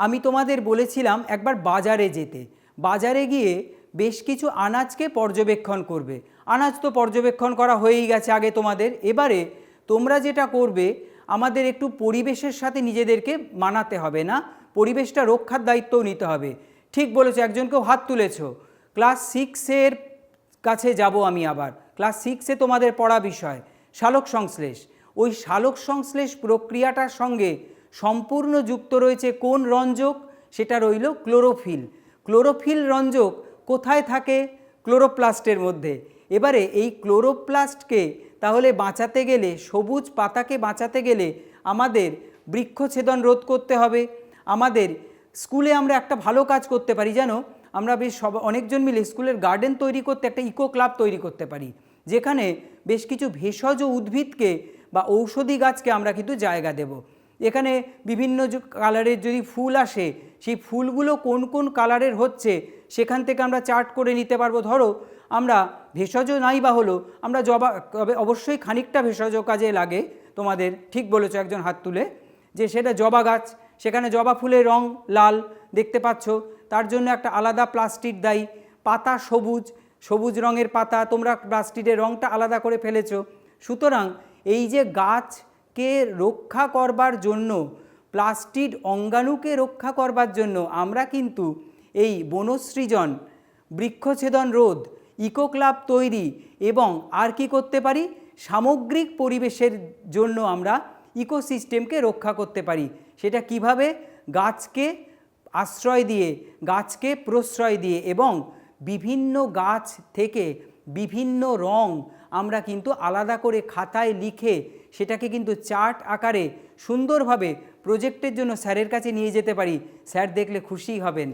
আমি তোমাদের বলেছিলাম একবার বাজারে যেতে, বাজারে গিয়ে বেশ কিছু আনাজকে পর্যবেক্ষণ করবে। আনাজ তো পর্যবেক্ষণ করা হয়েই গেছে আগে তোমাদের। এবারে তোমরা যেটা করবে, আমাদের একটু পরিবেশের সাথে নিজেদেরকে মানাতে হবে, না পরিবেশটা রক্ষার দায়িত্বও নিতে হবে। ঠিক বলেছো, একজনকেও হাত তুলেছ। ক্লাস 6-এর কাছে যাব আমি আবার। ক্লাস 6-এ তোমাদের পড়া বিষয় সালোক সংশ্লেষ। ওই সালোক সংশ্লেষ প্রক্রিয়াটার সঙ্গে সম্পূর্ণ যুক্ত রয়েছে কোন রঞ্জক? সেটা রইল ক্লোরোফিল। ক্লোরোফিল রঞ্জক কোথায় থাকে? ক্লোরোপ্লাস্টের মধ্যে। এবারে এই ক্লোরোপ্লাস্টকে তাহলে বাঁচাতে গেলে, সবুজ পাতাকে বাঁচাতে গেলে আমাদের বৃক্ষছেদন রোধ করতে হবে। আমাদের স্কুলে আমরা একটা ভালো কাজ করতে পারি, জানো, আমরা বেশ অনেকজন মিলে স্কুলের গার্ডেন তৈরি করতে একটা ইকো ক্লাব তৈরি করতে পারি, যেখানে বেশ কিছু ভেষজ উদ্ভিদকে বা ঔষধি গাছকে আমরা কিন্তু জায়গা দেব। এখানে বিভিন্ন কালারের যদি ফুল আসে, সেই ফুলগুলো কোন কোন কালারের হচ্ছে সেখান থেকে আমরা চার্ট করে নিতে পারবো। ধরো আমরা ভেষজ নাই বা হলো, আমরা জবা, অবশ্যই খানিকটা ভেষজ কাজে লাগে তোমাদের, ঠিক বলেছো একজন হাত তুলে, যে সেটা জবা গাছ, সেখানে জবা ফুলের রং লাল দেখতে পাচ্ছ, তার জন্য একটা আলাদা প্লাস্টিক দায়ী। পাতা সবুজ, সবুজ রঙের পাতা, তোমরা প্লাস্টিকের রঙটা আলাদা করে ফেলেছো। সুতরাং এই যে গাছকে রক্ষা করবার জন্য, প্লাস্টিক অঙ্গাণুকে রক্ষা করবার জন্য আমরা কিন্তু এই বনসৃজন, বৃক্ষছেদন রোধ, ইকো ক্লাব তৈরি এবং আর কি করতে পারি, সামগ্রিক পরিবেশের জন্য আমরা ইকোসিস্টেমকে রক্ষা করতে পারি। সেটা কিভাবে? গাছকে আশ্রয় দিয়ে, গাছকে প্রশ্রয় দিয়ে এবং বিভিন্ন গাছ থেকে বিভিন্ন রং আমরা কিন্তু আলাদা করে খাতায় লিখে সেটাকে কিন্তু চার্ট আকারে সুন্দরভাবে প্রজেক্টের জন্য স্যারের কাছে নিয়ে যেতে পারি। স্যার দেখলে খুশি হবেন।